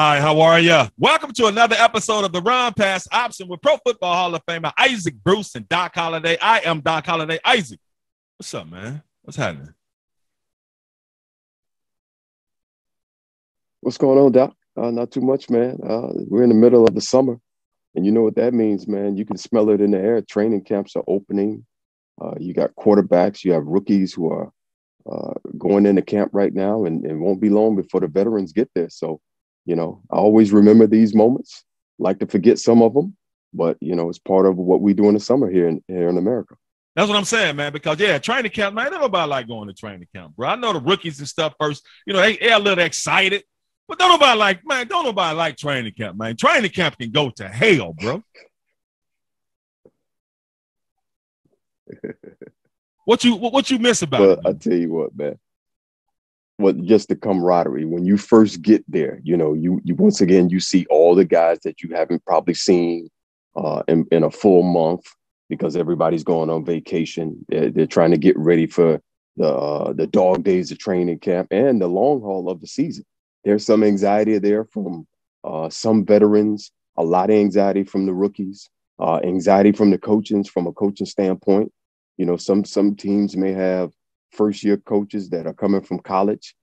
Hi, how are you? Welcome to another episode of the Run Pass Option with Pro Football Hall of Famer Isaac Bruce and Doc Holliday. I am Doc Holliday. Isaac, what's up, man? What's happening? What's going on, Doc? Not too much, man. We're in the middle of the summer, and you know what that means, man. You can smell it in the air. Training camps are opening. You got quarterbacks. You have rookies who are going into camp right now, and won't be long before the veterans get there. So, I always remember these moments. Like to forget some of them, but it's part of what we do in the summer here in America. That's what I'm saying, man, because, training camp, man, nobody like going to training camp, bro. I know the rookies and stuff first, they're a little excited, but don't nobody like training camp, man. Training camp can go to hell, bro. What you miss about it? I tell you what, man. Just the camaraderie when you first get there, you once again, you see all the guys that you haven't probably seen in a full month because everybody's going on vacation. They're trying to get ready for the dog days of training camp and the long haul of the season. There's some anxiety there from some veterans, a lot of anxiety from the rookies, anxiety from the coaches from a coaching standpoint. Some teams may have first-year coaches that are coming from college,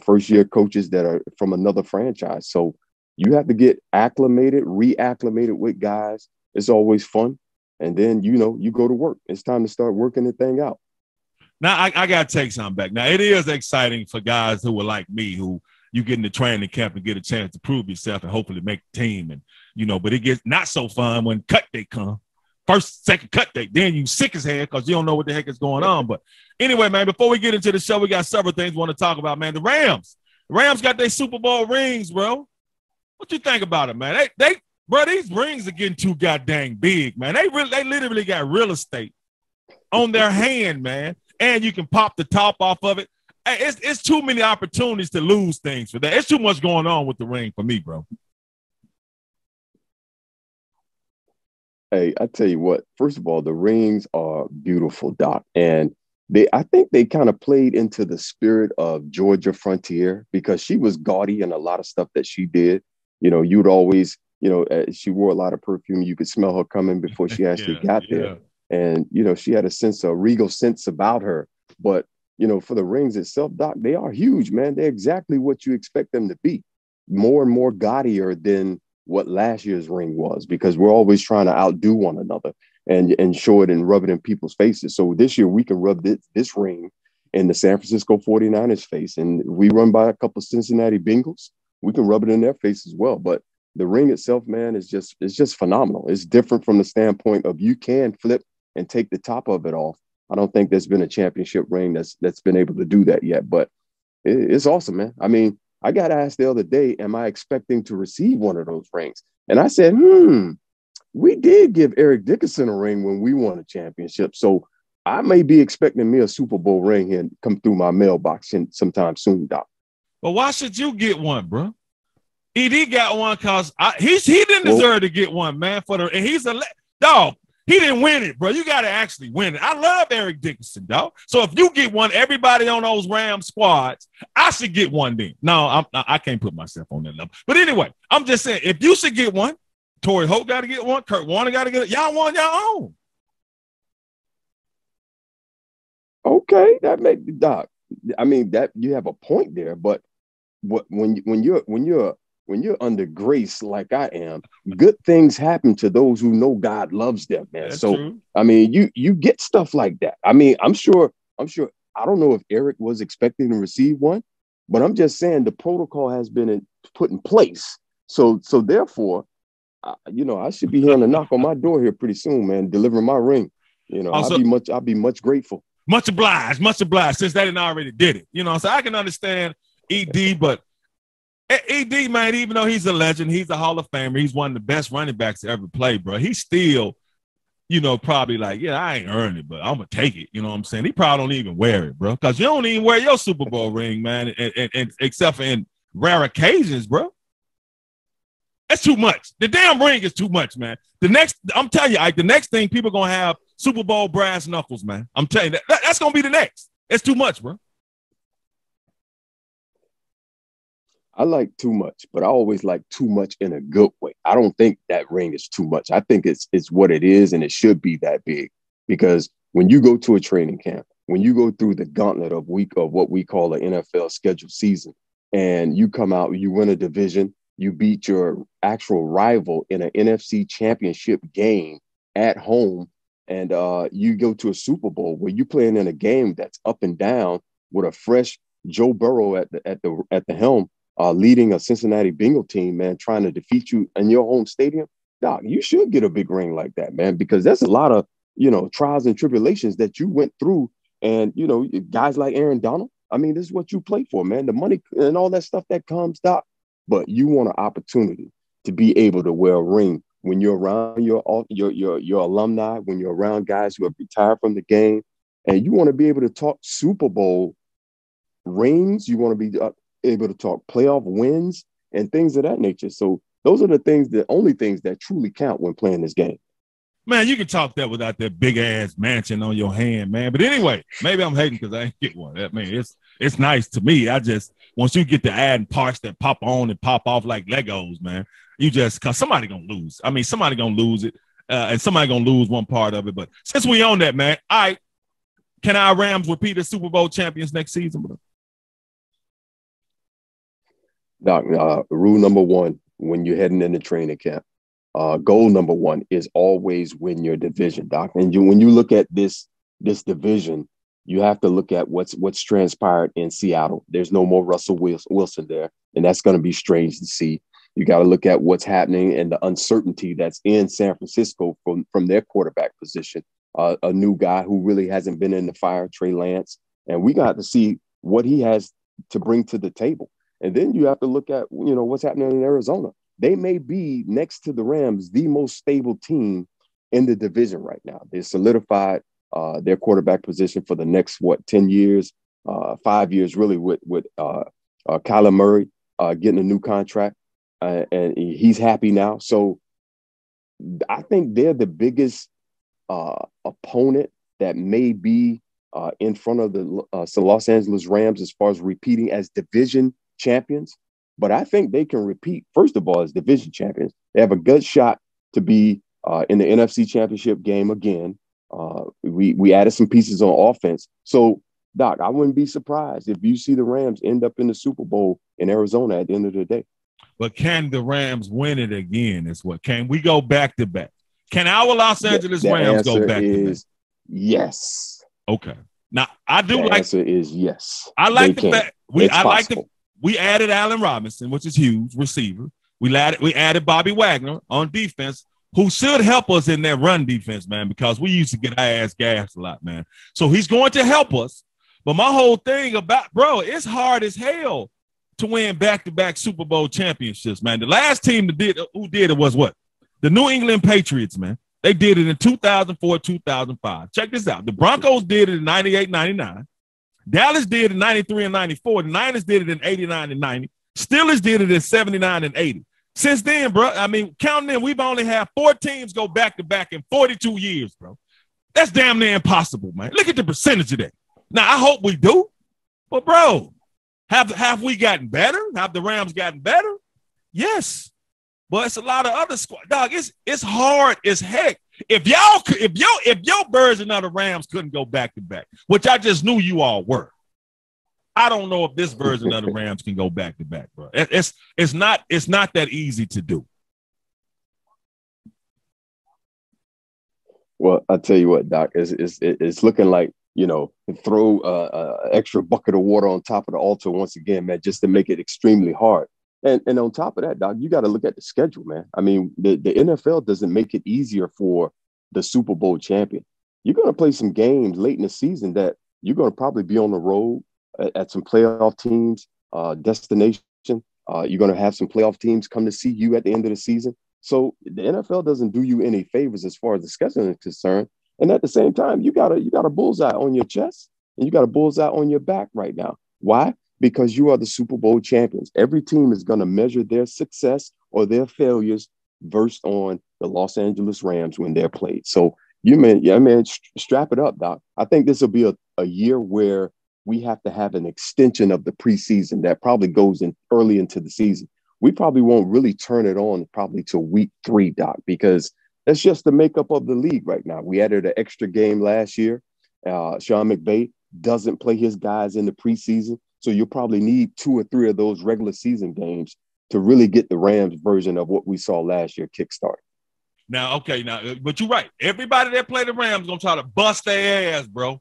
first-year coaches that are from another franchise. So you have to get acclimated, reacclimated with guys. It's always fun. And then, you go to work. It's time to start working the thing out. Now, I got to take something back. Now, it is exciting for guys who are like me, who you get into training camp and get a chance to prove yourself and hopefully make the team. And, but it gets not so fun when cut day come. First, second cut date. Then you sick as hell because you don't know what the heck is going on. But anyway, man, before we get into the show, we got several things we want to talk about, man. The Rams got their Super Bowl rings, bro. What you think about it, man? Bro, these rings are getting too goddamn big, man. They literally got real estate on their hand, man. And you can pop the top off of it. Hey, it's too many opportunities to lose things for that. It's too much going on with the ring for me, bro. Hey, I tell you what, first of all, the rings are beautiful, Doc. And I think they kind of played into the spirit of Georgia Frontier because she was gaudy in a lot of stuff that she did. You'd always, she wore a lot of perfume. You could smell her coming before she actually got there. And, she had a regal sense about her. But, for the rings itself, Doc, they are huge, man. They're exactly what you expect them to be. More and more gaudier than what last year's ring was, because we're always trying to outdo one another and show it and rub it in people's faces. So this year we can rub this ring in the San Francisco 49ers face, and we run by a couple of Cincinnati Bengals, we can rub it in their face as well. But the ring itself, man, is just phenomenal. It's different from the standpoint of you can flip and take the top of it off. I don't think there's been a championship ring that's been able to do that yet, but it's awesome, man. I mean, I got asked the other day, am I expecting to receive one of those rings? And I said, we did give Eric Dickerson a ring when we won a championship. So I may be expecting me a Super Bowl ring and come through my mailbox sometime soon, Doc. But why should you get one, bro? ED got one because he didn't deserve to get one, man. And he's a dog. He didn't win it, bro. You got to actually win it. I love Eric Dickerson, dog. So if you get one, everybody on those Rams squads, I should get one then. No, I can't put myself on that level. But anyway, I'm just saying, if you should get one, Torrey Holt got to get one, Kurt Warner got to get it. Y'all want your own. Okay, that makes Doc. I mean, that you have a point there, but when you're under grace like I am, good things happen to those who know God loves them, man. That's so true. I mean, you get stuff like that. I mean, I'm sure. I don't know if Eric was expecting to receive one, but I'm just saying the protocol has been put in place. So therefore, I should be hearing a knock on my door here pretty soon, man, delivering my ring. Also, I'll be much grateful. Much obliged, since they didn't already did it. So I can understand ED, but ED, man, even though he's a legend, he's a Hall of Famer, he's one of the best running backs to ever play, bro. He's still, probably like, I ain't earned it, but I'm going to take it. You know what I'm saying? He probably don't even wear it, bro, because you don't even wear your Super Bowl ring, man, and except for in rare occasions, bro. That's too much. The damn ring is too much, man. I'm telling you, Ike, the next thing people going to have Super Bowl brass knuckles, man. I'm telling you, that's going to be the next. It's too much, bro. I like too much, but I always like too much in a good way. I don't think that ring is too much. I think it's what it is, and it should be that big. Because when you go to a training camp, when you go through the gauntlet of week of what we call an NFL scheduled season, and you come out, you win a division, you beat your actual rival in an NFC championship game at home, and you go to a Super Bowl where you're playing in a game that's up and down with a fresh Joe Burrow at the helm, leading a Cincinnati Bengal team, man, trying to defeat you in your home stadium. Doc, you should get a big ring like that, man, because that's a lot of, trials and tribulations that you went through. And, guys like Aaron Donald, I mean, this is what you play for, man, the money and all that stuff that comes, Doc. But you want an opportunity to be able to wear a ring when you're around your alumni, when you're around guys who have retired from the game, and you want to be able to talk Super Bowl rings. You want to be able to talk playoff wins and things of that nature. So those are the only things that truly count when playing this game. Man, you can talk that without that big ass mansion on your hand, man. But anyway, maybe I'm hating because I ain't get one. I mean, it's nice to me. I just once you get to adding parts that pop on and pop off like Legos, man, cause somebody gonna lose. I mean, somebody gonna lose it, and somebody gonna lose one part of it. But since we own that, man, all right, can our Rams repeat as Super Bowl champions next season, bro? Doc, rule number one when you're heading into training camp, goal number one is always win your division, Doc. And when you look at this division, you have to look at what's transpired in Seattle. There's no more Russell Wilson there, and that's going to be strange to see. You got to look at what's happening and the uncertainty that's in San Francisco from their quarterback position. A new guy who really hasn't been in the fire, Trey Lance, and we got to see what he has to bring to the table. And then you have to look at, what's happening in Arizona. They may be next to the Rams, the most stable team in the division right now. They solidified their quarterback position for the next, 10 years, 5 years, really, with Kyler Murray getting a new contract. And he's happy now. So I think they're the biggest opponent that may be in front of the Los Angeles Rams as far as repeating as division champions. But I think they can repeat, first of all, as division champions. They have a good shot to be in the NFC Championship game again. We added some pieces on offense. So, Doc, I wouldn't be surprised if you see the Rams end up in the Super Bowl in Arizona at the end of the day. But can the Rams win it again? Can we go back to back? Can our Los Angeles Rams go back to back? Yes. Okay. Now I do the like. Answer is yes. I like the fact possible. We added Allen Robinson, which is huge receiver. We added Bobby Wagner on defense, who should help us in that run defense, man, because we used to get our ass gassed a lot, man. So he's going to help us. But my whole thing about, bro, it's hard as hell to win back-to-back Super Bowl championships, man. The last team who did it was what? The New England Patriots, man. They did it in 2004, 2005. Check this out. The Broncos did it in 98, 99. Dallas did it in 93 and 94. The Niners did it in 89 and 90. Steelers did it in 79 and 80. Since then, bro, I mean, counting in, we've only had 4 teams go back-to-back in 42 years, bro. That's damn near impossible, man. Look at the percentage of that. Now, I hope we do. But, bro, have we gotten better? Have the Rams gotten better? Yes. But it's a lot of other squad. Dog, it's hard as heck. If your version of the Rams couldn't go back-to-back, which I just knew you all were, I don't know if this version of the Rams can go back-to-back, bro. It's not that easy to do. Well, I tell you what, Doc, it's looking like, throw an extra bucket of water on top of the altar once again, man, just to make it extremely hard. And on top of that, Doc, you got to look at the schedule, man. I mean, the NFL doesn't make it easier for the Super Bowl champion. You're going to play some games late in the season that you're going to probably be on the road at some playoff teams, destination. You're going to have some playoff teams come to see you at the end of the season. So the NFL doesn't do you any favors as far as the scheduling is concerned. And at the same time, you got a bullseye on your chest and you got a bullseye on your back right now. Why? Because you are the Super Bowl champions. Every team is going to measure their success or their failures versed on the Los Angeles Rams when they're played. So strap it up, Doc. I think this will be a year where we have to have an extension of the preseason that probably goes in early into the season. We probably won't really turn it on probably till week 3, Doc, because that's just the makeup of the league right now. We added an extra game last year. Sean McVay doesn't play his guys in the preseason. So you'll probably need 2 or 3 of those regular season games to really get the Rams version of what we saw last year kickstart. Now, but you're right. Everybody that played the Rams going to try to bust their ass, bro.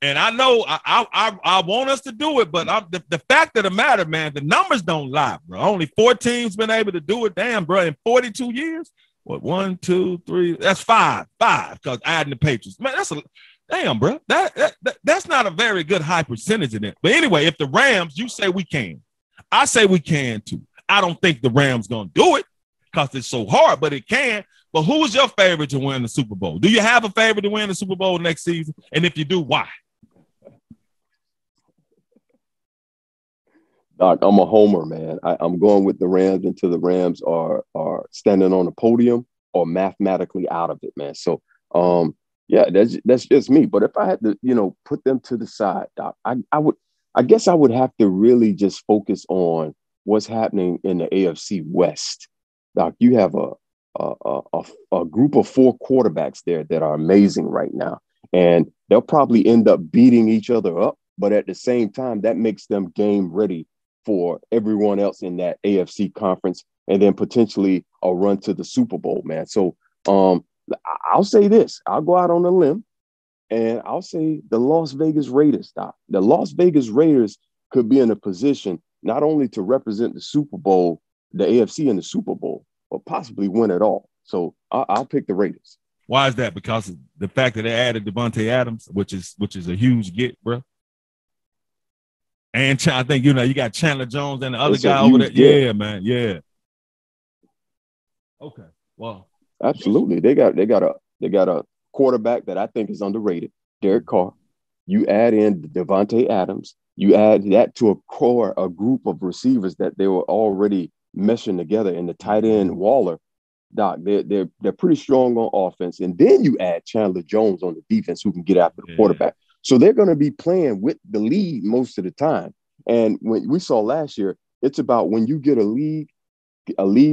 And I know I want us to do it, but the fact of the matter, man, the numbers don't lie, bro. Only 4 teams been able to do it. Damn, bro, in 42 years. What, 1, 2, 3? That's 5, because adding the Patriots. Man, that's a damn, bro. That's not a very good high percentage in it. But anyway, if the Rams, you say we can. I say we can too. I don't think the Rams going to do it because it's so hard, but it can. But who's your favorite to win the Super Bowl? Do you have a favorite to win the Super Bowl next season? And if you do, why? Doc, I'm a homer, man. I'm going with the Rams until the Rams are standing on the podium or mathematically out of it, man. So, yeah, that's just me. But if I had to, put them to the side, Doc, I guess I would have to really just focus on what's happening in the AFC West. Doc, you have a group of 4 quarterbacks there that are amazing right now, and they'll probably end up beating each other up. But at the same time, that makes them game ready for everyone else in that AFC conference, and then potentially a run to the Super Bowl, man. So I'll say this. I'll go out on a limb, and I'll say the Las Vegas Raiders, Doc. The Las Vegas Raiders could be in a position not only to represent the Super Bowl, the AFC in the Super Bowl, but possibly win it all. So I'll pick the Raiders. Why is that? Because of the fact that they added Devontae Adams, which is a huge get, bro. And I think, you got Chandler Jones and the other guy over there. Get. Yeah, man. Yeah. Okay. Well, absolutely. They got a quarterback that I think is underrated, Derek Carr. You add in Devontae Adams. You add that to a group of receivers that they were already meshing together in the tight end Waller. Doc, they're pretty strong on offense. And then you add Chandler Jones on the defense who can get after the quarterback. So they're going to be playing with the lead most of the time. And when we saw last year, it's about when you get a lead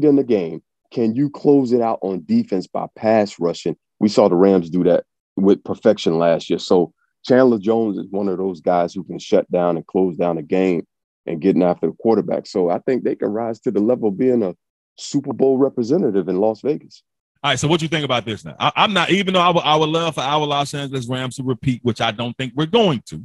in the game, can you close it out on defense by pass rushing? We saw the Rams do that with perfection last year. So Chandler Jones is one of those guys who can shut down and close down a game and getting after the quarterback. So I think they can rise to the level of being a Super Bowl representative in Las Vegas. All right, so what you think about this now? I'm not, even though I would love for our Los Angeles Rams to repeat, which I don't think we're going to,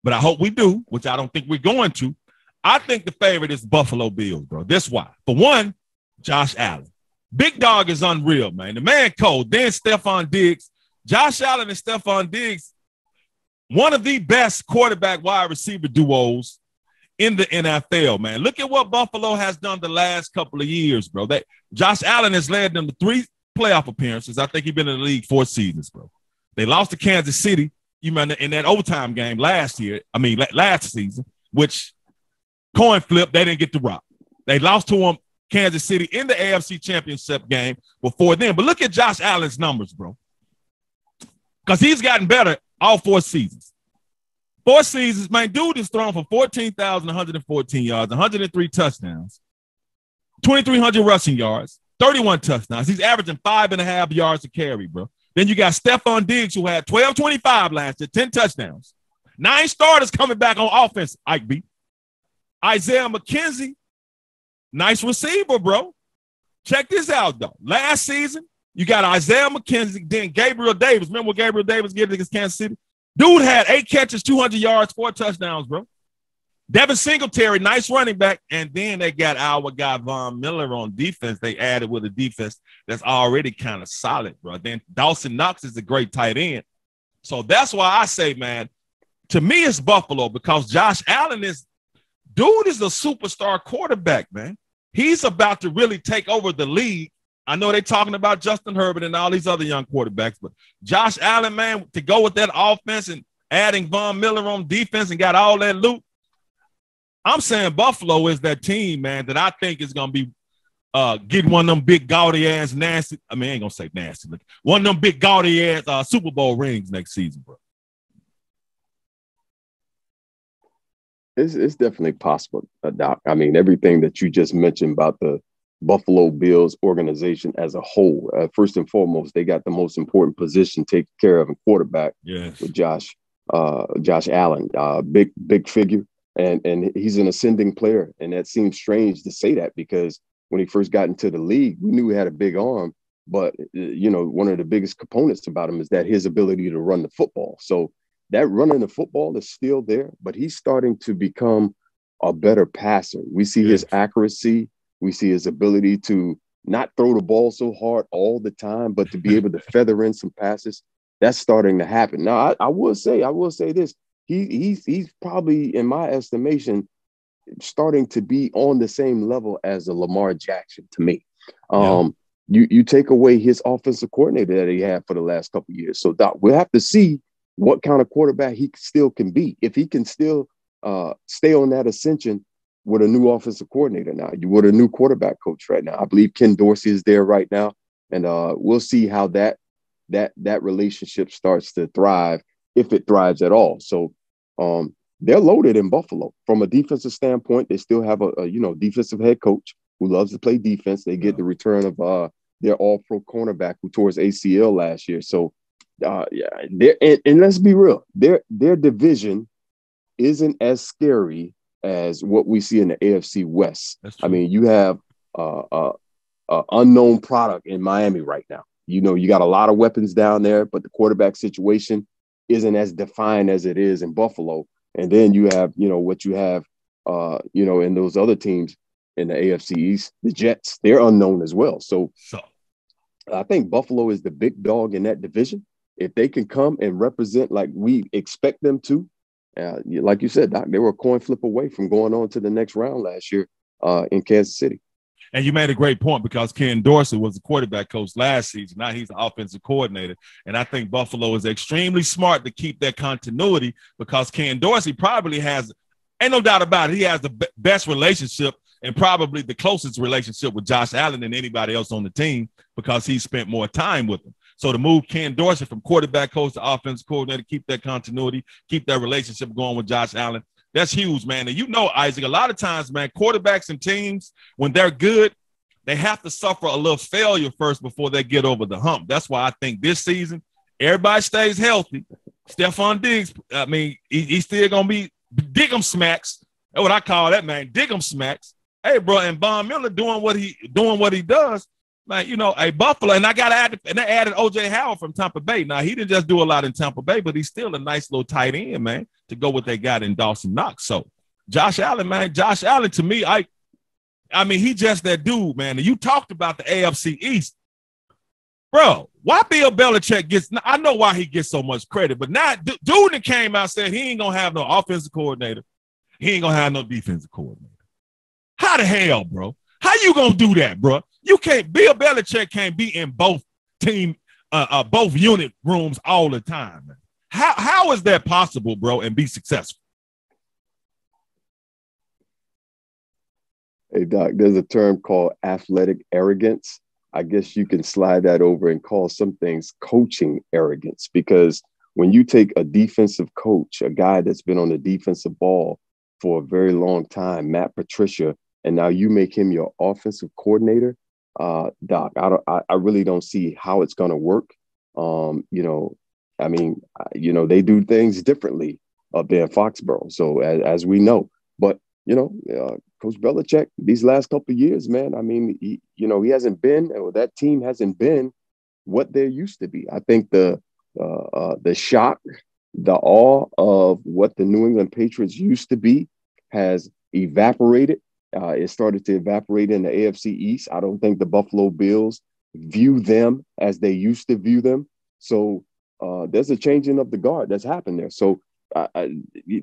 but I hope we do, which I don't think we're going to. I think the favorite is Buffalo Bills, bro. This why. For one, Josh Allen. Big dog is unreal, man. The man cold. Then Stephon Diggs. Josh Allen and Stephon Diggs, one of the best quarterback wide receiver duos in the NFL, man. Look at what Buffalo has done the last couple of years, bro. Josh Allen has led them to 3 playoff appearances. I think he's been in the league 4 seasons, bro. They lost to Kansas City, in that overtime game last season, which coin flip, they didn't get the rock. They lost to Kansas City in the AFC Championship game before then. But look at Josh Allen's numbers, bro. Because he's gotten better all 4 seasons. 4 seasons, man, dude is thrown for 14,114 yards, 103 touchdowns, 2,300 rushing yards, 31 touchdowns. He's averaging 5.5 yards a carry, bro. Then you got Stephon Diggs, who had 12-25 last year, 10 touchdowns. 9 starters coming back on offense, Ike B. Isaiah McKenzie, nice receiver, bro. Check this out, though. Last season, you got Isaiah McKenzie, then Gabriel Davis. Remember what Gabriel Davis did against Kansas City? Dude had 8 catches, 200 yards, 4 touchdowns, bro. Devin Singletary, nice running back. And then they got our guy Von Miller on defense. They added with a defense that's already kind of solid, bro. Then Dawson Knox is a great tight end. So that's why I say, man, to me it's Buffalo, because Josh Allen is a superstar quarterback, man. He's about to really take over the league. I know they're talking about Justin Herbert and all these other young quarterbacks, but Josh Allen, man, to go with that offense and adding Von Miller on defense and got all that loot, I'm saying Buffalo is that team, man, that I think is going to be getting one of them big gaudy ass nasty. I mean, I ain't going to say nasty. But one of them big gaudy ass Super Bowl rings next season, bro. It's definitely possible, Doc. I mean, everything that you just mentioned about the Buffalo Bills organization as a whole. First and foremost, they got the most important position taken care of in quarterback Yes. with Josh Allen, big figure, and he's an ascending player. And that seems strange to say that because when he first got into the league, we knew he had a big arm, but one of the biggest components about him is that his ability to run the football. So that running the football is still there, but he's starting to become a better passer. We see his Yes. accuracy. We see his ability to not throw the ball so hard all the time, but to be able to feather in some passes. That's starting to happen. Now, I will say this. He's probably, in my estimation, starting to be on the same level as a Lamar Jackson to me. Yeah. You take away his offensive coordinator that he had for the last couple of years. So, Doc, we'll have to see what kind of quarterback he still can be. If he can still stay on that ascension with a new offensive coordinator now, you with a new quarterback coach right now. I believe Ken Dorsey is there right now, and we'll see how that relationship starts to thrive, if it thrives at all. So they're loaded in Buffalo from a defensive standpoint. They still have a defensive head coach who loves to play defense. They get the return of their all-pro cornerback who tore his ACL last year. So and let's be real, their division isn't as scary as what we see in the AFC West. I mean, you have unknown product in Miami right now. You got a lot of weapons down there, but the quarterback situation isn't as defined as it is in Buffalo. And then you have, what you have, in those other teams in the AFC East, the Jets, they're unknown as well. So I think Buffalo is the big dog in that division. If they can come and represent like we expect them to, like you said, Doc, they were a coin flip away from going on to the next round last year in Kansas City. And you made a great point because Ken Dorsey was the quarterback coach last season. Now he's the offensive coordinator. And I think Buffalo is extremely smart to keep that continuity because Ken Dorsey probably has, ain't no doubt about it, he has the best relationship and probably the closest relationship with Josh Allen than anybody else on the team because he spent more time with him. So to move Ken Dorsey from quarterback coach to offensive coordinator, keep that continuity, keep that relationship going with Josh Allen, that's huge, man. And Isaac, a lot of times, man, quarterbacks and teams, when they're good, they have to suffer a little failure first before they get over the hump. That's why I think this season, everybody stays healthy. Stephon Diggs, I mean, he's still going to be dig-em smacks. That's what I call that, man, dig-em smacks. Hey, bro, and Von Miller doing what he does. Man, a Buffalo, and I got to add, and they added O.J. Howard from Tampa Bay. Now, he didn't just do a lot in Tampa Bay, but he's still a nice little tight end, man, to go what they got in Dawson Knox. So, Josh Allen, to me, I mean, he just that dude, man. And you talked about the AFC East. Bro, why Bill Belichick gets – I know why he gets so much credit, but now dude that came out and said he ain't going to have no offensive coordinator. He ain't going to have no defensive coordinator. How the hell, bro? How you going to do that, bro? You can't – Bill Belichick can't be in both both unit rooms all the time, man. How is that possible, bro, and be successful? Hey, Doc, there's a term called athletic arrogance. I guess you can slide that over and call some things coaching arrogance, because when you take a defensive coach, a guy that's been on the defensive ball for a very long time, Matt Patricia, and now you make him your offensive coordinator, Doc, I really don't see how it's going to work. They do things differently up there in Foxborough. So as we know, but Coach Belichick, these last couple of years, man, I mean, he hasn't been, or that team hasn't been what they used to be. I think the shock, the awe of what the New England Patriots used to be has evaporated. It started to evaporate in the AFC East. I don't think the Buffalo Bills view them as they used to view them. So there's a changing of the guard that's happened there. So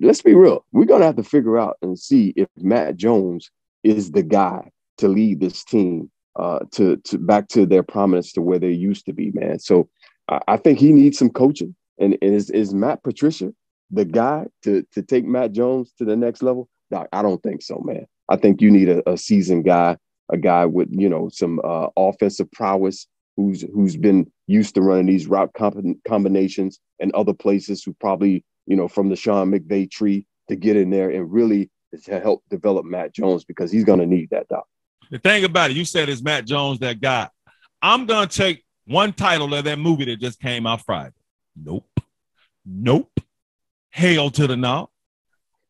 let's be real. We're going to have to figure out and see if Matt Jones is the guy to lead this team to back to their prominence to where they used to be, man. So I think he needs some coaching. And is Matt Patricia the guy to take Matt Jones to the next level? Doc, I don't think so, man. I think you need a seasoned guy, a guy with, some offensive prowess who's been used to running these route combinations and other places, who probably, from the Sean McVay tree, to get in there and really to help develop Matt Jones, because he's going to need that, Doc. The thing about it, you said it's Matt Jones that guy. I'm going to take one title of that movie that just came out Friday. Nope. Hell to the no.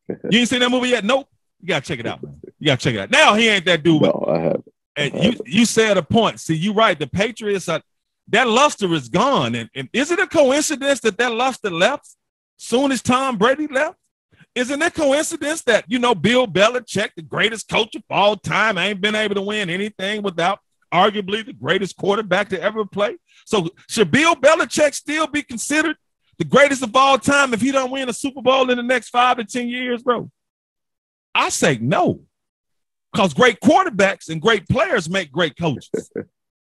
You ain't seen that movie yet? Nope. You got to check it out, man. You got to check it out. Now, he ain't that dude. No, I haven't. And you said a point. See, you're right. The Patriots, that luster is gone. And is it a coincidence that luster left soon as Tom Brady left? Isn't it a coincidence that, Bill Belichick, the greatest coach of all time, ain't been able to win anything without arguably the greatest quarterback to ever play? So should Bill Belichick still be considered the greatest of all time if he don't win a Super Bowl in the next 5 to 10 years, bro? I say no, because great quarterbacks and great players make great coaches,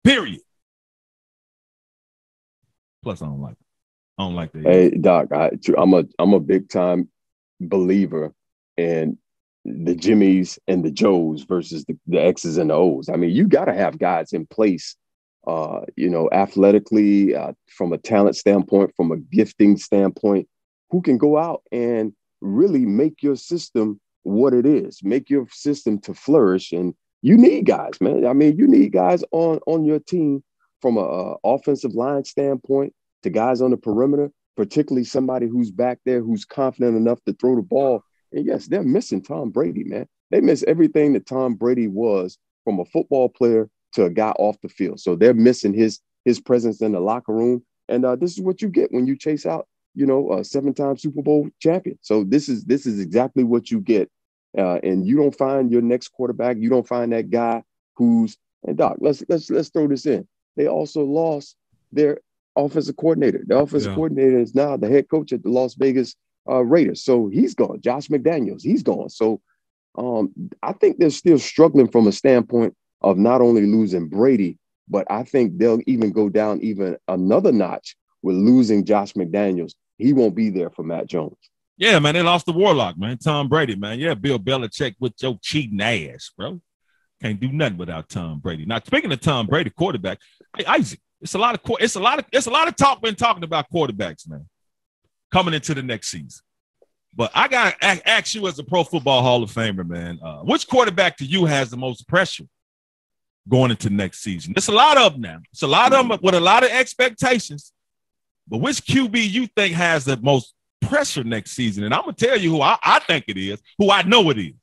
period. Plus, I don't like that. Hey, Doc, I'm a big time believer in the Jimmies and the Joes versus the X's and the O's. I mean, you got to have guys in place, athletically, from a talent standpoint, from a gifting standpoint, who can go out and really make your system what it is, make your system to flourish. And you need guys, man. I mean, you need guys on your team from a offensive line standpoint to guys on the perimeter, particularly somebody who's back there who's confident enough to throw the ball. And yes, they're missing Tom Brady, man. They miss everything that Tom Brady was, from a football player to a guy off the field. So they're missing his presence in the locker room. And this is what you get when you chase out, a 7-time Super Bowl champion. So this is exactly what you get. And you don't find your next quarterback. You don't find that guy who's, and Doc, let's throw this in. They also lost their offensive coordinator. The offensive coordinator is now the head coach at the Las Vegas Raiders. So he's gone. Josh McDaniels, he's gone. So I think they're still struggling from a standpoint of not only losing Brady, but I think they'll even go down even another notch with losing Josh McDaniels. He won't be there for Matt Jones. Yeah, man, they lost the Warlock, man. Tom Brady, man. Yeah, Bill Belichick with your cheating ass, bro. Can't do nothing without Tom Brady. Now, speaking of Tom Brady, quarterback, hey, Isaac, it's a lot of talk been talking about quarterbacks, man, coming into the next season. But I got to ask you, as a Pro Football Hall of Famer, man, which quarterback to you has the most pressure going into next season? There's a lot of them now. It's a lot of them with a lot of expectations. But which QB you think has the most pressure next season? And I'm going to tell you who I think it is, who I know it is.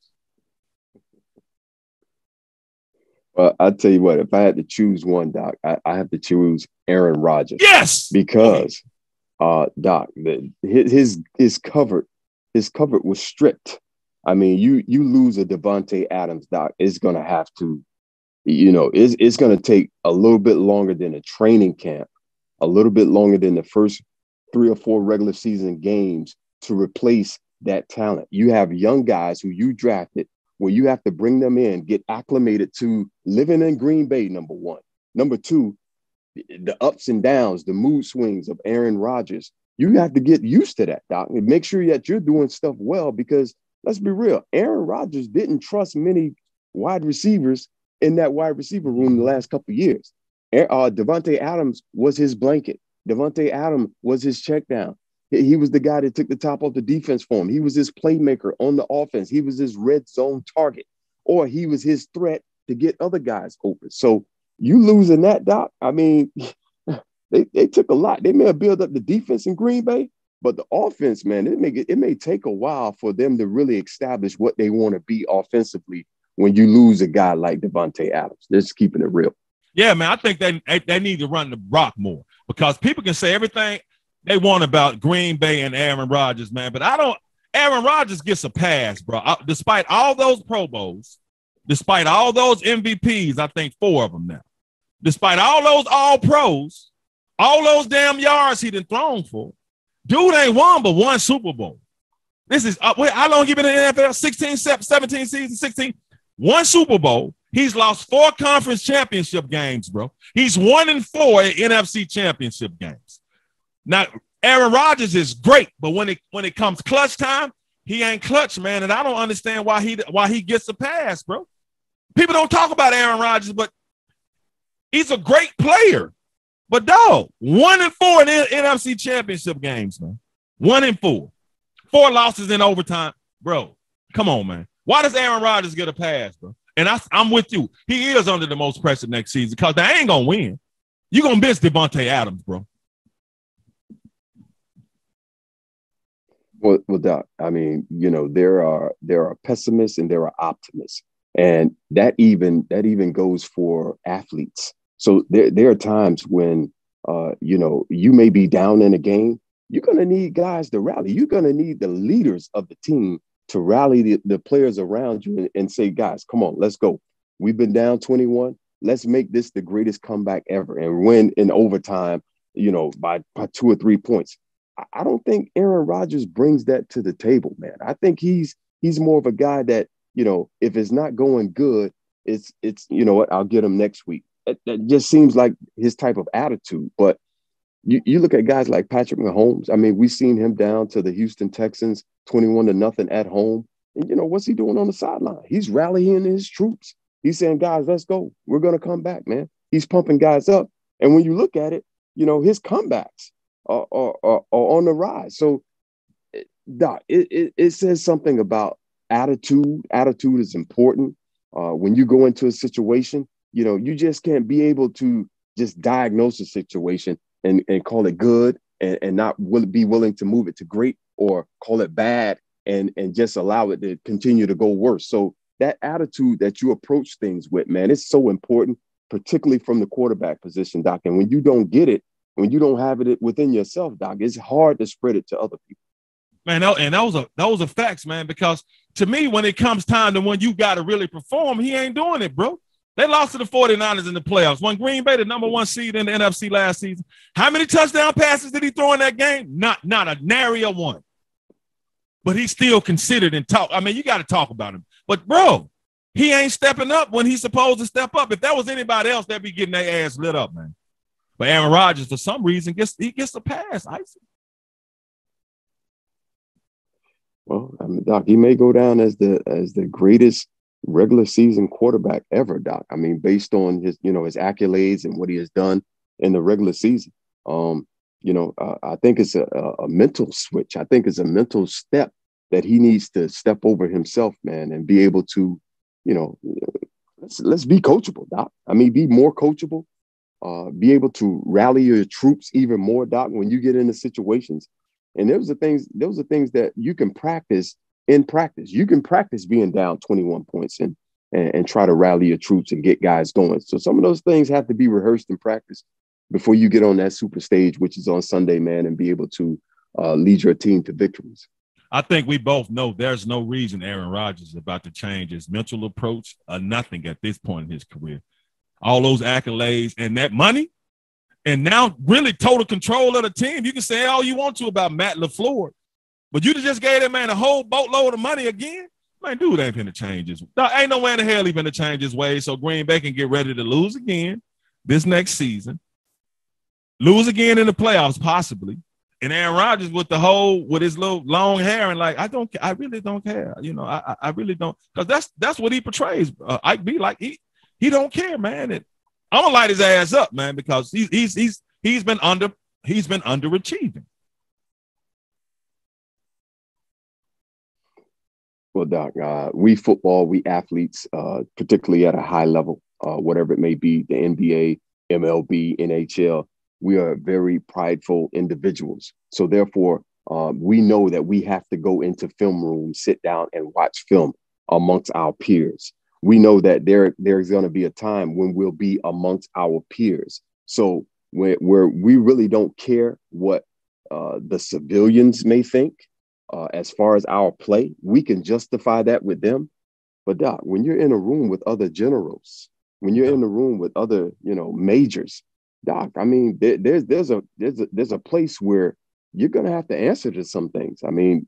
Well, I'll tell you what, if I had to choose one, Doc, I have to choose Aaron Rodgers. Yes! Because, Doc, his cover was stripped. I mean, you lose a Devontae Adams, Doc, it's going to have to, it's going to take a little bit longer than a training camp, a little bit longer than the first 3 or 4 regular season games to replace that talent. You have young guys who you drafted, where you have to bring them in, get acclimated to living in Green Bay, number one. Number two, the ups and downs, the mood swings of Aaron Rodgers. You have to get used to that, Doc, and make sure that you're doing stuff well, because let's be real, Aaron Rodgers didn't trust many wide receivers in that wide receiver room the last couple of years. Devontae Adams was his blanket. Devontae Adams was his check down. He was the guy that took the top off the defense for him. He was his playmaker on the offense. He was his red zone target, or he was his threat to get other guys open. So you losing that, Doc, I mean, they took a lot. They may have built up the defense in Green Bay, but the offense, man, it may take a while for them to really establish what they want to be offensively when you lose a guy like Devontae Adams. They're just keeping it real. Yeah, man, I think they need to run the rock more, because people can say everything they want about Green Bay and Aaron Rodgers, man, but Aaron Rodgers gets a pass, bro. Despite all those Pro Bowls, despite all those MVPs, I think 4 of them now, despite all those All-Pros, all those damn yards he done thrown for, dude ain't won but 1 Super Bowl. This is, how long he been in the NFL? 16, 17 seasons, 16? 1 Super Bowl. He's lost 4 conference championship games, bro. He's 1-4 at NFC championship games. Now, Aaron Rodgers is great, but when it comes clutch time, he ain't clutch, man. And I don't understand why he gets a pass, bro. People don't talk about Aaron Rodgers, but he's a great player. But dog, 1-4 in NFC championship games, man. 1-4. 4 losses in overtime. bro, come on, man. Why does Aaron Rodgers get a pass, bro? And I'm with you. He is under the most pressure next season because they ain't going to win. You're going to miss Devontae Adams, bro. Well, Doc, I mean, there are pessimists and there are optimists. And that even goes for athletes. So there are times when, you may be down in a game. You're going to need guys to rally. You're going to need the leaders of the team to rally the players around you and say, guys, come on, let's go. We've been down 21. Let's make this the greatest comeback ever and win in overtime, by 2 or 3 points. I don't think Aaron Rodgers brings that to the table, man. I think he's more of a guy that, if it's not going good, it's what, I'll get him next week. That just seems like his type of attitude. But you look at guys like Patrick Mahomes. I mean, we've seen him down to the Houston Texans 21-0 at home. And, what's he doing on the sideline? He's rallying his troops. He's saying, guys, let's go. We're going to come back, man. He's pumping guys up. And when you look at it, his comebacks are on the rise. So, Doc, it says something about attitude. Attitude is important. When you go into a situation, you just can't be able to just diagnose a situation and call it good and not be willing to move it to great or call it bad and just allow it to continue to go worse. So that attitude that you approach things with, man, it's so important, particularly from the quarterback position, Doc. And when you don't get it, when you don't have it within yourself, Doc, it's hard to spread it to other people. Man, those are facts, man, because to me, when it comes time to when you got to really perform, he ain't doing it, bro. They lost to the 49ers in the playoffs. When Green Bay, the number 1 seed in the NFC last season, how many touchdown passes did he throw in that game? Not a nary a one. But he's still considered and talk. I mean, you got to talk about him. But, bro, he ain't stepping up when he's supposed to step up. If that was anybody else, they'd be getting their ass lit up, man. But Aaron Rodgers, for some reason, gets a pass. Well, I mean, Doc, he may go down as the greatest regular season quarterback ever, Doc. I mean, based on his accolades and what he has done in the regular season. I think it's a mental switch. I think it's a mental step that he needs to step over himself, man, and be able to, let's be coachable, Doc. I mean, be more coachable, be able to rally your troops even more, Doc, when you get into situations. And those are things that you can practice in practice. You can practice being down 21 points and try to rally your troops and get guys going. So some of those things have to be rehearsed in practice before you get on that super stage, which is on Sunday, man, and be able to lead your team to victories. I think we both know there's no reason Aaron Rodgers is about to change his mental approach or nothing at this point in his career. All those accolades and that money, and now really total control of the team. You can say all you want to about Matt LaFleur, but you just gave that man a whole boatload of money again. Man, dude ain't going to change his. Ain't no way in the hell he's going to change his ways. So Green Bay can get ready to lose again this next season, lose again in the playoffs possibly. And Aaron Rodgers with his little long hair and I really don't care. I really don't, because that's what he portrays. I'd be like he don't care, man. And I'm gonna light his ass up, man, because he's been underachieving. Well, Doc, we athletes, particularly at a high level, whatever it may be, the NBA, MLB, NHL, we are very prideful individuals. So therefore, we know that we have to go into film rooms, sit down and watch film amongst our peers. We know that there's going to be a time when we'll be amongst our peers. So where we really don't care what the civilians may think as far as our play, we can justify that with them. But Doc, when you're in a room with other generals, when you're in a room with other majors, Doc, I mean, there's a place where you're going to have to answer to some things. I mean,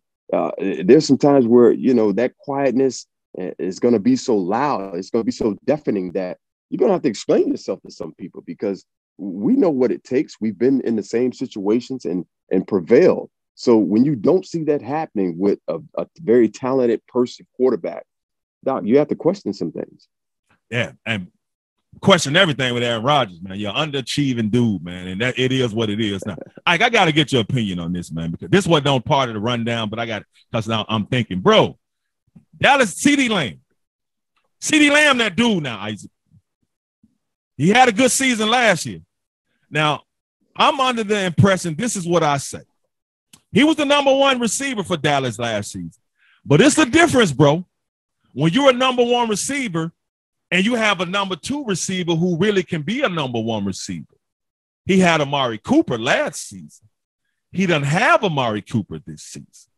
there's some times where that quietness is going to be so loud, it's going to be so deafening that you're going to have to explain yourself to some people, because we know what it takes. We've been in the same situations and prevailed. So when you don't see that happening with a very talented quarterback, Doc, you have to question some things. Yeah, and question everything with Aaron Rodgers, man. You're an underachieving dude, man, and that it is what it is. Now, I got to get your opinion on this, man, because this wasn't on part of the rundown, but because now I'm thinking, bro, Dallas, Cee Dee Lamb. Cee Dee Lamb, that dude now, Isaac. He had a good season last year. Now, I'm under the impression, this is what I say. He was the number one receiver for Dallas last season. But it's the difference, bro. When you're a number one receiver and you have a number two receiver who really can be a number one receiver. He had Amari Cooper last season. He doesn't have Amari Cooper this season.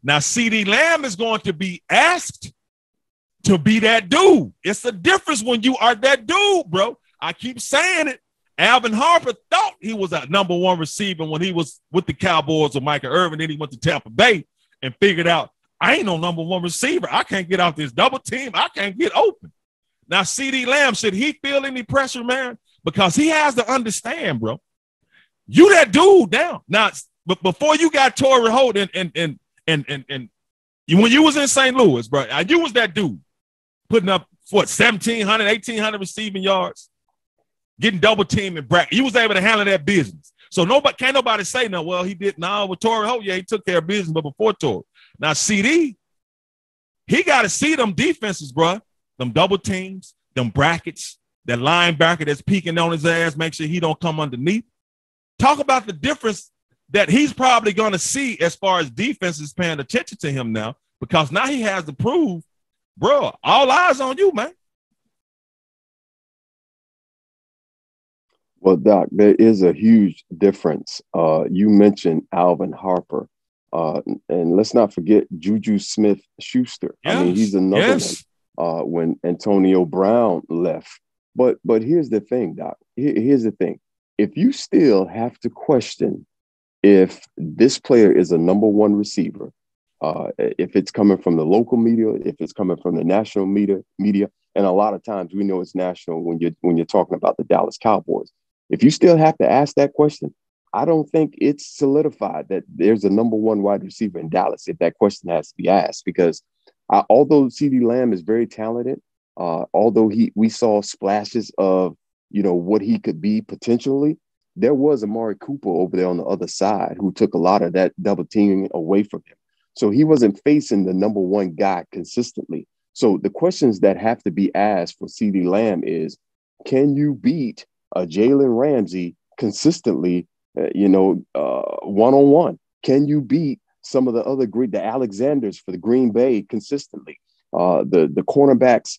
Now, Cee Dee Lamb is going to be asked to be that dude. It's the difference when you are that dude, bro. I keep saying it. Alvin Harper thought he was a number one receiver when he was with the Cowboys with Michael Irvin. Then he went to Tampa Bay and figured out, I ain't no number one receiver. I can't get out this double team. I can't get open. Now, Cee Dee Lamb, should he feel any pressure, man? Because he has to understand, bro. You that dude now. Now, but before you got Torrey Holt and when you was in St. Louis, bro, you was that dude putting up, what, 1,700, 1,800 receiving yards, getting double team and bracket. You was able to handle that business. So can't nobody say, no, well, he did. No, with Torrey Holt, yeah, he took care of business, but before Torrey. Now, CD, he got to see them defenses, bro. Them double teams, them brackets, that linebacker that's peeking on his ass, make sure he don't come underneath. Talk about the difference that he's probably going to see as far as defenses paying attention to him now, because now he has to prove, bro, all eyes on you, man. Well, Doc, there is a huge difference. You mentioned Alvin Harper. And let's not forget Juju Smith-Schuster. Yes, I mean, he's another one when Antonio Brown left. But here's the thing, Doc. Here's the thing. If you still have to question if this player is a number one receiver, if it's coming from the local media, if it's coming from the national media, and a lot of times we know it's national when you're talking about the Dallas Cowboys. If you still have to ask that question, I don't think it's solidified that there's a number one wide receiver in Dallas if that question has to be asked, because although Cee Dee Lamb is very talented, although we saw splashes of, what he could be potentially, there was Amari Cooper over there on the other side who took a lot of that double teaming away from him. So he wasn't facing the number one guy consistently. So the questions that have to be asked for Cee Dee Lamb is, can you beat a Jalen Ramsey consistently, one-on-one? Can you beat some of the other the Alexanders for the Green Bay consistently? The cornerbacks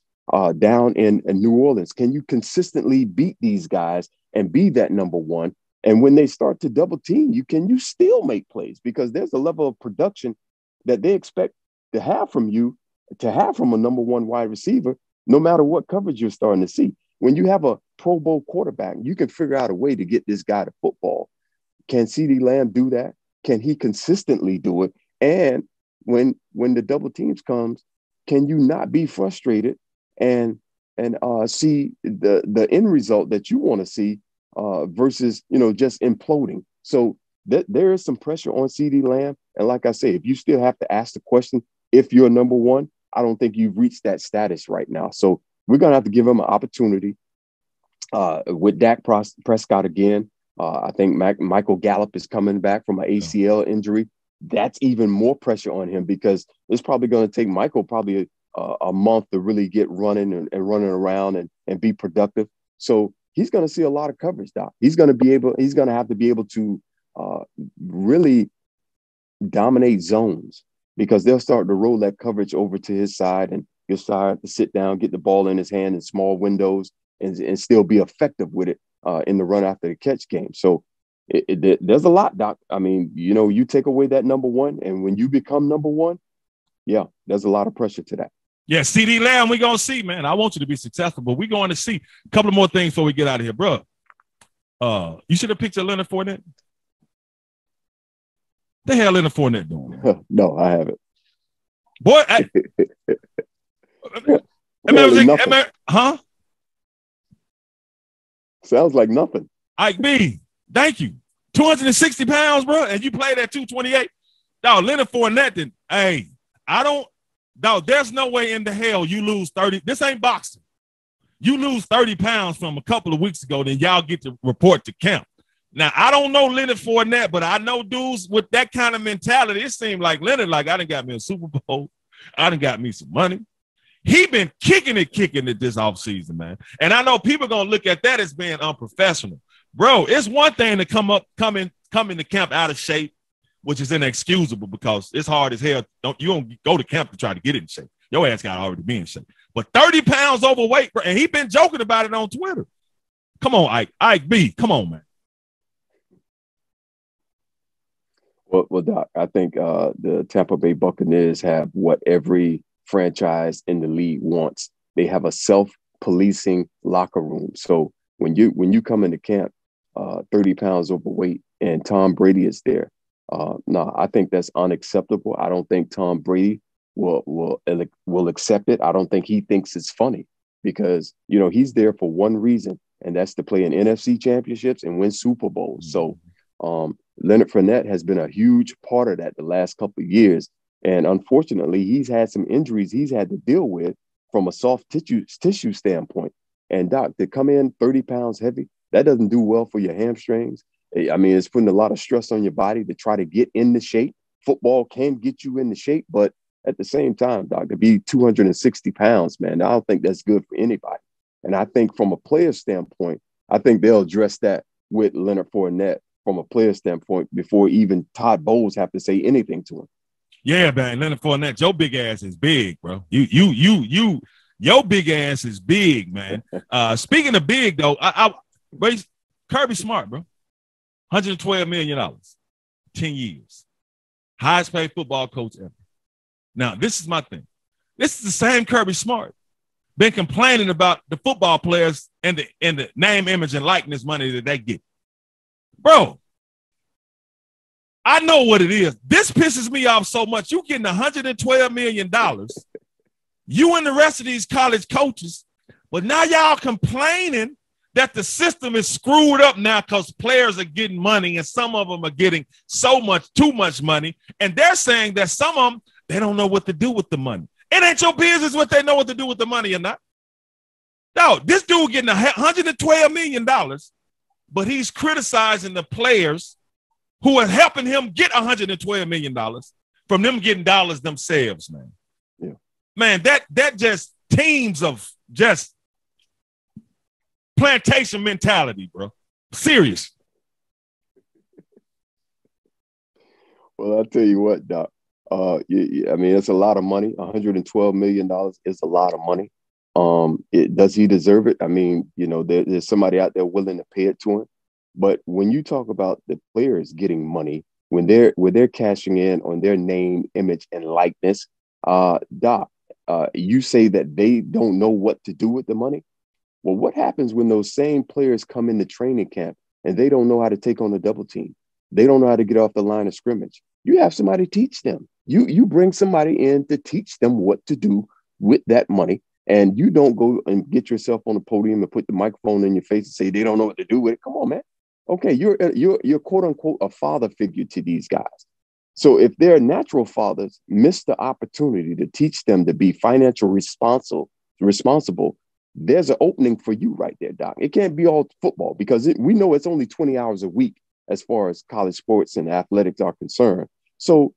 down in New Orleans, can you consistently beat these guys and be that number one? And when they start to double team you, can you still make plays? Because there's a level of production that they expect to have from you, to have from a number one wide receiver, no matter what coverage you're starting to see. When you have a Pro Bowl quarterback, you can figure out a way to get this guy to football. Can Cee Dee Lamb do that? Can he consistently do it? And when the double teams comes, can you not be frustrated and see the end result that you want to see versus just imploding? So there is some pressure on Cee Dee Lamb. And like I say, if you still have to ask the question, if you're number one, I don't think you've reached that status right now. So we're going to have to give him an opportunity with Dak Prescott again. I think Michael Gallup is coming back from an ACL injury. That's even more pressure on him, because it's probably going to take Michael probably a month to really get running and running around and be productive. So he's going to see a lot of coverage, Doc. He's going to have to be able to really dominate zones, because they'll start to roll that coverage over to his side, and he'll start to sit down, get the ball in his hand in small windows, and still be effective with it in the run after the catch game. So there's a lot, Doc. I mean, you take away that number one, and when you become number one, yeah, there's a lot of pressure to that. Yeah, Cee Dee Lamb, we're going to see, man. I want you to be successful, but we're going to see a couple of more things before we get out of here, bro. You should have picked Leonard Fournette. The hell Leonard Fournette doing? No, I haven't. Boy, huh? Sounds like nothing. Ike B, thank you. 260 pounds, bro, and you played at 228. Dog, Leonard Fournette, then, hey, there's no way in the hell you lose 30. This ain't boxing. You lose 30 pounds from a couple of weeks ago, then y'all get to report to camp. Now, I don't know Leonard Fournette, but I know dudes with that kind of mentality. It seemed like Leonard, I done got me a Super Bowl. I done got me some money. He been kicking it this offseason, man. And I know people going to look at that as being unprofessional. Bro, it's one thing to come into camp out of shape, which is inexcusable because it's hard as hell. You don't go to camp to try to get in shape. Your ass got to already be in shape. But 30 pounds overweight, bro, and he been joking about it on Twitter. Come on, Ike. Ike B, come on, man. Well, Doc, I think the Tampa Bay Buccaneers have what every franchise in the league wants. They have a self-policing locker room. So when you come into camp, 30 pounds overweight, and Tom Brady is there, I think that's unacceptable. I don't think Tom Brady will accept it. I don't think he thinks it's funny because he's there for one reason, and that's to play in NFC championships and win Super Bowls. So Leonard Fournette has been a huge part of that the last couple of years. And unfortunately, he's had some injuries he's had to deal with from a soft tissue standpoint. And Doc, to come in 30 pounds heavy, that doesn't do well for your hamstrings. I mean, it's putting a lot of stress on your body to try to get into shape. Football can get you into shape, but at the same time, Doc, to be 260 pounds, man, I don't think that's good for anybody. And I think from a player standpoint, I think they'll address that with Leonard Fournette from a player standpoint before even Todd Bowles have to say anything to him. Yeah, man, Leonard Fournette, your big ass is big, bro. Your big ass is big, man. Speaking of big, though, Kirby Smart, bro, $112 million, 10 years, highest paid football coach ever. Now, this is my thing. This is the same Kirby Smart been complaining about the football players and the name, image, and likeness money that they get. Bro, I know what it is. This pisses me off so much. You getting $112 million. You and the rest of these college coaches, but now y'all complaining that the system is screwed up now because players are getting money and some of them are getting too much money. And they're saying that some of them, they don't know what to do with the money. It ain't your business what they know what to do with the money or not. No, this dude getting $112 million, but he's criticizing the players who are helping him get $112 million from them getting dollars themselves, man. Yeah. Man, that just teams of just plantation mentality, bro. Serious. Well, I'll tell you what, Doc. I mean, it's a lot of money. $112 million is a lot of money. Does he deserve it? I mean, there's somebody out there willing to pay it to him. But when you talk about the players getting money, when they're cashing in on their name, image, and likeness, Doc, you say that they don't know what to do with the money. Well, what happens when those same players come into training camp and they don't know how to take on a double team? They don't know how to get off the line of scrimmage. You have somebody teach them. You bring somebody in to teach them what to do with that money. And you don't go and get yourself on the podium and put the microphone in your face and say they don't know what to do with it. Come on, man. Okay, you're quote unquote a father figure to these guys. So if their natural fathers miss the opportunity to teach them to be financial responsible, there's an opening for you right there, Doc. It can't be all football because we know it's only 20 hours a week as far as college sports and athletics are concerned. So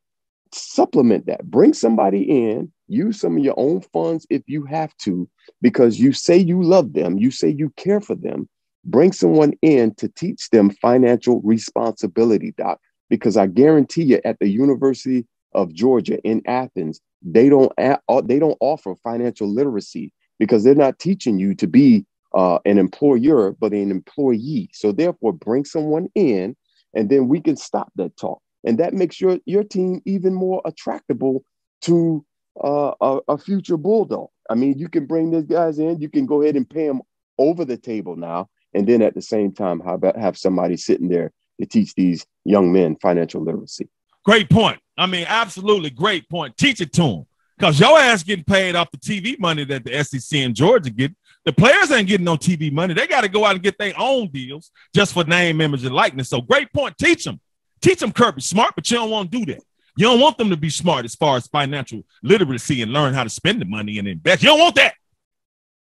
supplement that. Bring somebody in, use some of your own funds if you have to, because you say you love them, you say you care for them. Bring someone in to teach them financial responsibility, Doc, because I guarantee you at the University of Georgia in Athens, they don't offer financial literacy because they're not teaching you to be an employer, but an employee. So therefore, bring someone in and then we can stop that talk. And that makes your team even more attractable to a future Bulldog. I mean, you can bring these guys in, you can go ahead and pay them over the table now. And then at the same time, have somebody sitting there to teach these young men financial literacy. Great point. I mean, absolutely great point. Teach it to them. Because your ass getting paid off the TV money that the SEC and Georgia get. The players ain't getting no TV money. They got to go out and get their own deals just for name, image, and likeness. So great point. Teach them. Teach them Kirby Smart, but you don't want to do that. You don't want them to be smart as far as financial literacy and learn how to spend the money and invest. You don't want that.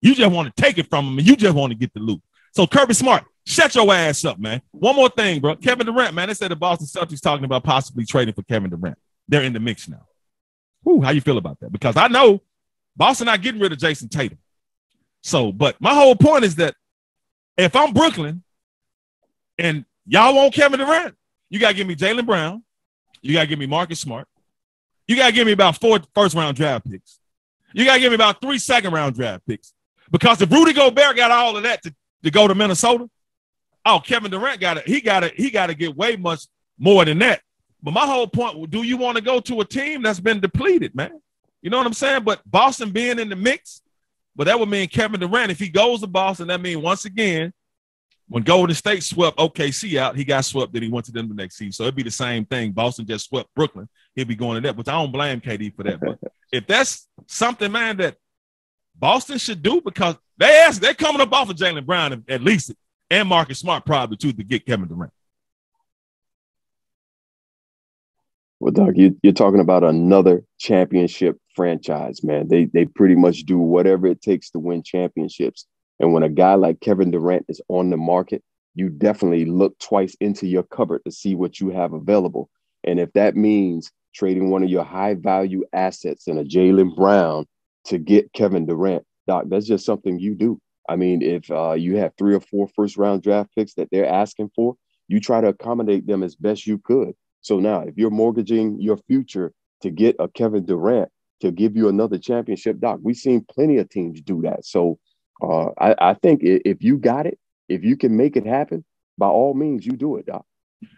You just want to take it from them and you just want to get the loot. So Kirby Smart, shut your ass up, man. One more thing, bro. Kevin Durant, man, they said the Boston Celtics talking about possibly trading for Kevin Durant. They're in the mix now. How you feel about that? Because I know Boston not getting rid of Jason Tatum. So, but my whole point is that if I'm Brooklyn and y'all want Kevin Durant, you got to give me Jaylen Brown. You got to give me Marcus Smart. You got to give me about 4 first-round draft picks. You got to give me about 3 second-round draft picks. Because if Rudy Gobert got all of that to go to Minnesota, Kevin Durant he got to get way much more than that. But my whole point, do you want to go to a team that's been depleted, man? You know what I'm saying? But Boston being in the mix, but that would mean Kevin Durant, if he goes to Boston, that means once again, when Golden State swept OKC out, he got swept, then he went to them the next season. So it'd be the same thing. Boston just swept Brooklyn. He'll be going to that, but I don't blame KD for that. But if that's something, man, that Boston should do, because they're coming up off of Jaylen Brown at least, and Marcus Smart probably too, to get Kevin Durant. Well, Doug, you're talking about another championship franchise, man. They pretty much do whatever it takes to win championships. And when a guy like Kevin Durant is on the market, you definitely look twice into your cupboard to see what you have available. And if that means trading one of your high-value assets in a Jaylen Brown to get Kevin Durant, Doc, that's just something you do. I mean, if you have 3 or 4 first-round draft picks that they're asking for, you try to accommodate them as best you could. So now, if you're mortgaging your future to get a Kevin Durant to give you another championship, Doc, we've seen plenty of teams do that. So I think if you got it, if you can make it happen, by all means, you do it, Doc.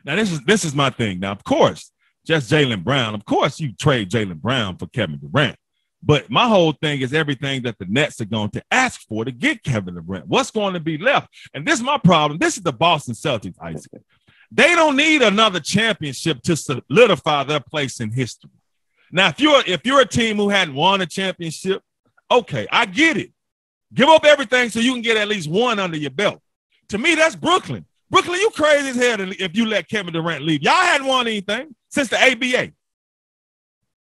Now, this is my thing. Now, of course, just Jaylen Brown. Of course, you trade Jaylen Brown for Kevin Durant. But my whole thing is everything that the Nets are going to ask for to get Kevin Durant. What's going to be left? And this is my problem. This is the Boston Celtics, Isaac. They don't need another championship to solidify their place in history. Now, if you're a team who hadn't won a championship, okay, I get it. Give up everything so you can get at least one under your belt. To me, that's Brooklyn. Brooklyn, you crazy as hell if you let Kevin Durant leave. Y'all hadn't won anything since the ABA.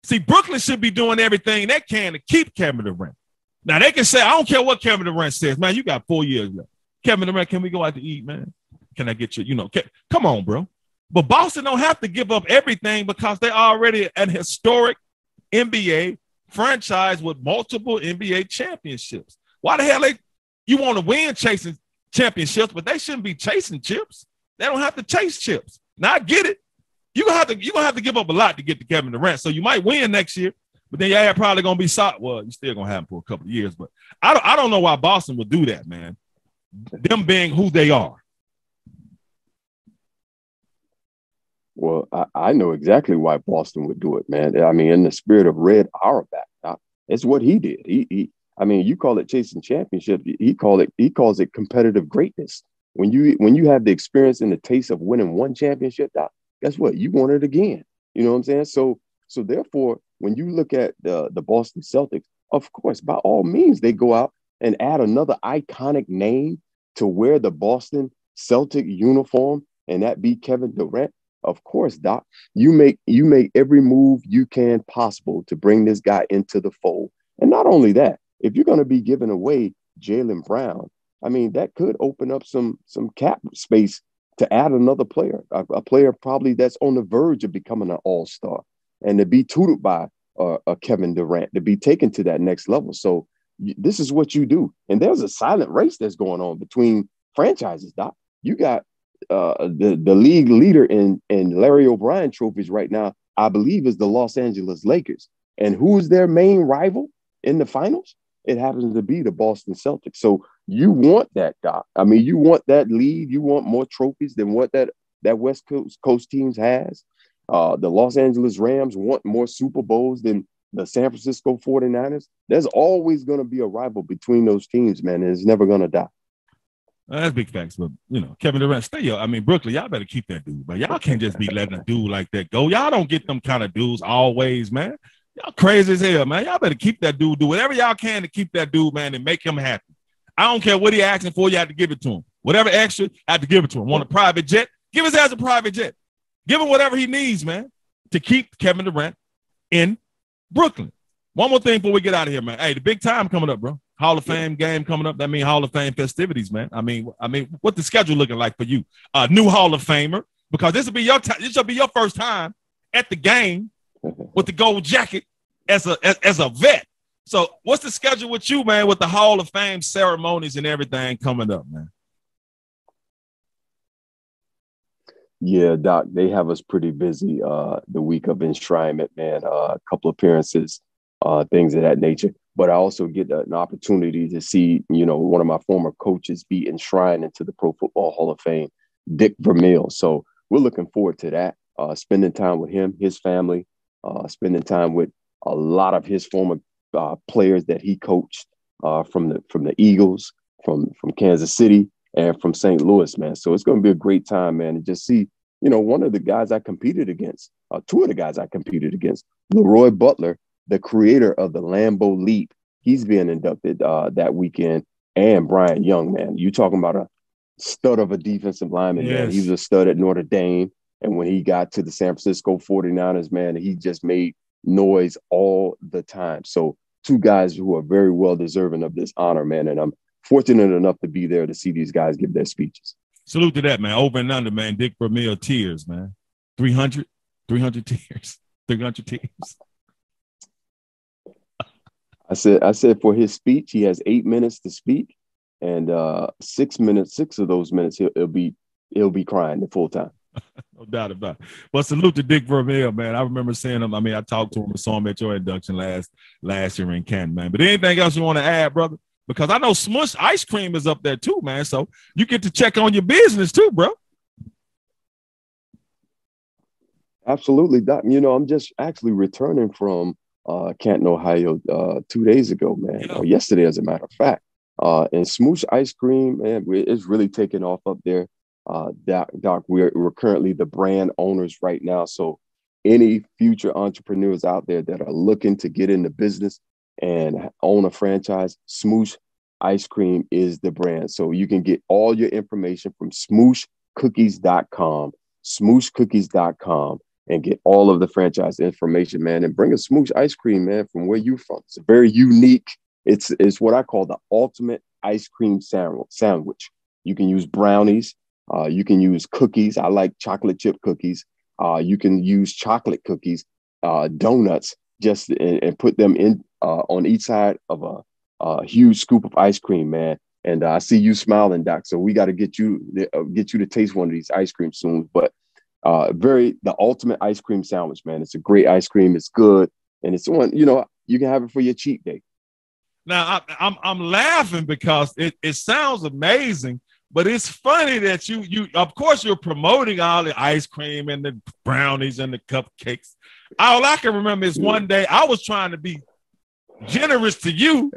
See, Brooklyn should be doing everything they can to keep Kevin Durant. Now, they can say, I don't care what Kevin Durant says. Man, you got 4 years left. Kevin Durant, can we go out to eat, man? Can I get you, come on, bro. But Boston don't have to give up everything because they're already an historic NBA franchise with multiple NBA championships. Why the hell you want to win chasing championships, but they shouldn't be chasing chips. They don't have to chase chips. Now I get it. You're gonna have to give up a lot to get to Kevin Durant. So you might win next year, but then you're probably gonna be solid. Well, you're still gonna have him for a couple of years, but I don't know why Boston would do that, man. Them being who they are. Well, I know exactly why Boston would do it, man. I mean, in the spirit of Red Auerbach, it's what he did. I mean, you call it chasing championship. He calls it competitive greatness. When you have the experience and the taste of winning one championship, Doc, guess what? You want it again. You know what I'm saying? So therefore, when you look at the Boston Celtics, of course, by all means, they go out and add another iconic name to wear the Boston Celtic uniform, and that be Kevin Durant. Of course, Doc, you make every move you can possible to bring this guy into the fold. And not only that, if you're going to be giving away Jaylen Brown, I mean, that could open up some cap space to add another player, a player probably that's on the verge of becoming an all-star, and to be tutored by a Kevin Durant, to be taken to that next level. So this is what you do. And there's a silent race that's going on between franchises, Doc. You got the league leader in Larry O'Brien trophies right now, I believe, is the Los Angeles Lakers. And who's their main rival in the finals? It happens to be the Boston Celtics. So you want that, Doc. I mean, you want that lead. You want more trophies than what that West Coast teams has. The Los Angeles Rams want more Super Bowls than the San Francisco 49ers. There's always going to be a rival between those teams, man, and it's never going to die. That's big facts, but Kevin Durant, stay up. I mean, Brooklyn, y'all better keep that dude, but y'all can't just be letting a dude like that go. Y'all don't get them kind of dudes always, man. Y'all crazy as hell, man. Y'all better keep that dude. Do whatever y'all can to keep that dude, man, and make him happy. I don't care what he asking for. You have to give it to him. Whatever extra, I have to give it to him. Want a private jet? Give his ass a private jet. Give him whatever he needs, man, to keep Kevin Durant in Brooklyn. One more thing before we get out of here, man. Hey, the big time coming up, bro. Hall of Fame game coming up. That means Hall of Fame festivities, man. I mean, what the schedule looking like for you? New Hall of Famer, because this will be your time. This will be your first time at the game with the gold jacket. as a vet. So what's the schedule with you, man, with the Hall of Fame ceremonies and everything coming up, man? Yeah, Doc, they have us pretty busy the week of enshrinement, man. A couple appearances, things of that nature. But I also get an opportunity to see, one of my former coaches be enshrined into the Pro Football Hall of Fame, Dick Vermeil. So we're looking forward to that, spending time with him, his family, spending time with a lot of his former players that he coached from the Eagles, from Kansas City, and from St. Louis, man. So it's going to be a great time, man, to just see, one of the guys I competed against, two of the guys I competed against, Leroy Butler, the creator of the Lambeau Leap. He's being inducted that weekend, and Brian Young, man. You talking about a stud of a defensive lineman, Yes. man. He was a stud at Notre Dame. And when he got to the San Francisco 49ers, man, he just made noise all the time. So two guys who are very well deserving of this honor, man. And I'm fortunate enough to be there to see these guys give their speeches. Salute to that, man. Over and under, man. Dick Vermeil tears, man. 300 tears. 300 tears. I said for his speech, he has 8 minutes to speak, and 6 of those minutes he'll be crying the full time. No doubt about it. But salute to Dick Vermeil, man. I remember seeing him. I mean, I talked to him and saw him at your induction last year in Canton, man. But anything else you want to add, brother? Because I know Smush Ice Cream is up there too, man. So you get to check on your business too, bro. Absolutely, Doc. I'm just actually returning from Canton, Ohio 2 days ago, man. Yeah. Yesterday, as a matter of fact. And Smoosh Ice Cream, man, it's really taking off up there. Doc, we're currently the brand owners right now. So any future entrepreneurs out there that are looking to get into business and own a franchise, Smoosh Ice Cream is the brand. So you can get all your information from smooshcookies.com, smooshcookies.com, and get all of the franchise information, man, and bring a Smoosh Ice Cream, man, from where you're from. It's a very unique, it's what I call the ultimate ice cream sandwich. You can use brownies. You can use cookies. I like chocolate chip cookies. You can use chocolate cookies, donuts, and put them in on each side of a huge scoop of ice cream, man. And I see you smiling, Doc. So we got to get you to taste one of these ice cream soon. But the ultimate ice cream sandwich, man. It's a great ice cream. It's good, and it's one you can have it for your cheat day. Now I'm laughing because it sounds amazing. But it's funny that you of course you're promoting all the ice cream and the brownies and the cupcakes. All I can remember is one day I was trying to be generous to you.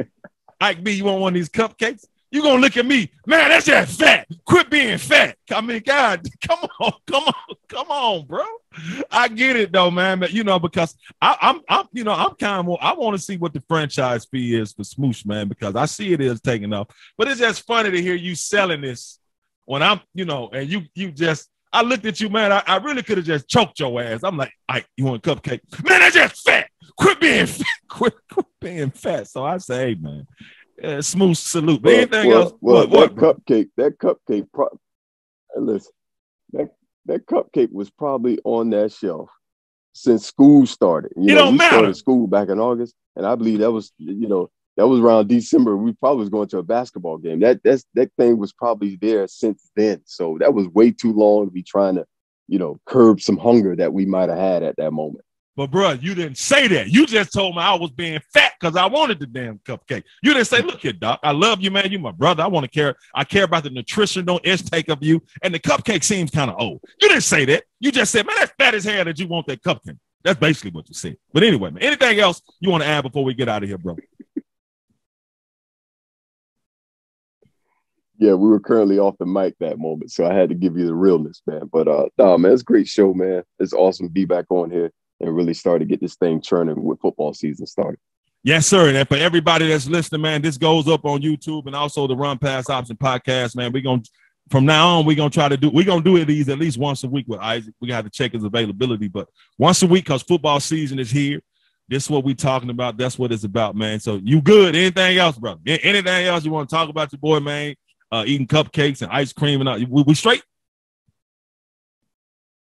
Like me, you want one of these cupcakes? You're going to look at me, man, that's just fat. Quit being fat. I mean, God, come on, bro. I get it though, man. But because I'm kind of more, I want to see what the franchise fee is for Smoosh, man, because I see it is taking off. But it's just funny to hear you selling this when I'm, and you just, I looked at you, man. I really could have just choked your ass. I'm like, Ike, you want a cupcake? Man, that's just fat. Quit being fat. Quit being fat. So I say, hey, man. Smooth salute. But anything else? That cupcake. Listen, that cupcake was probably on that shelf since school started. It don't matter. Started school back in August, and I believe that was around December. We probably was going to a basketball game. That thing was probably there since then. So that was way too long to be trying to, curb some hunger that we might have had at that moment. But, bro, you didn't say that. You just told me I was being fat because I wanted the damn cupcake. You didn't say, look here, Doc, I love you, man. You my brother. I care about the nutritional intake of you. And the cupcake seems kind of old. You didn't say that. You just said, man, that's fat as hell that you want that cupcake. That's basically what you said. But anyway, man, anything else you want to add before we get out of here, bro? Yeah, we were currently off the mic that moment, so I had to give you the realness, man. But, man, it's a great show, man. It's awesome to be back on here and really start to get this thing churning with football season started. Yes, sir. And for everybody that's listening, man, this goes up on YouTube and also the Run Pass Option podcast, man. From now on, we're going to do these at least once a week with Isaac. We got to check his availability, but once a week because football season is here. This is what we're talking about. That's what it's about, man. So you good. Anything else, brother? Anything else you want to talk about your boy, man? Eating cupcakes and ice cream and all. We straight?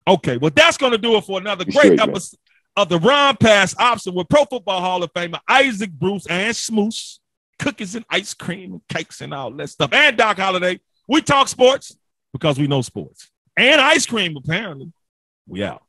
Okay, well, that's going to do it for another great episode. of the Run Pass option with Pro Football Hall of Famer Isaac Bruce and Smoose, cookies and ice cream and cakes and all that stuff, and Doc Holliday. We talk sports because we know sports. And ice cream, apparently. We out.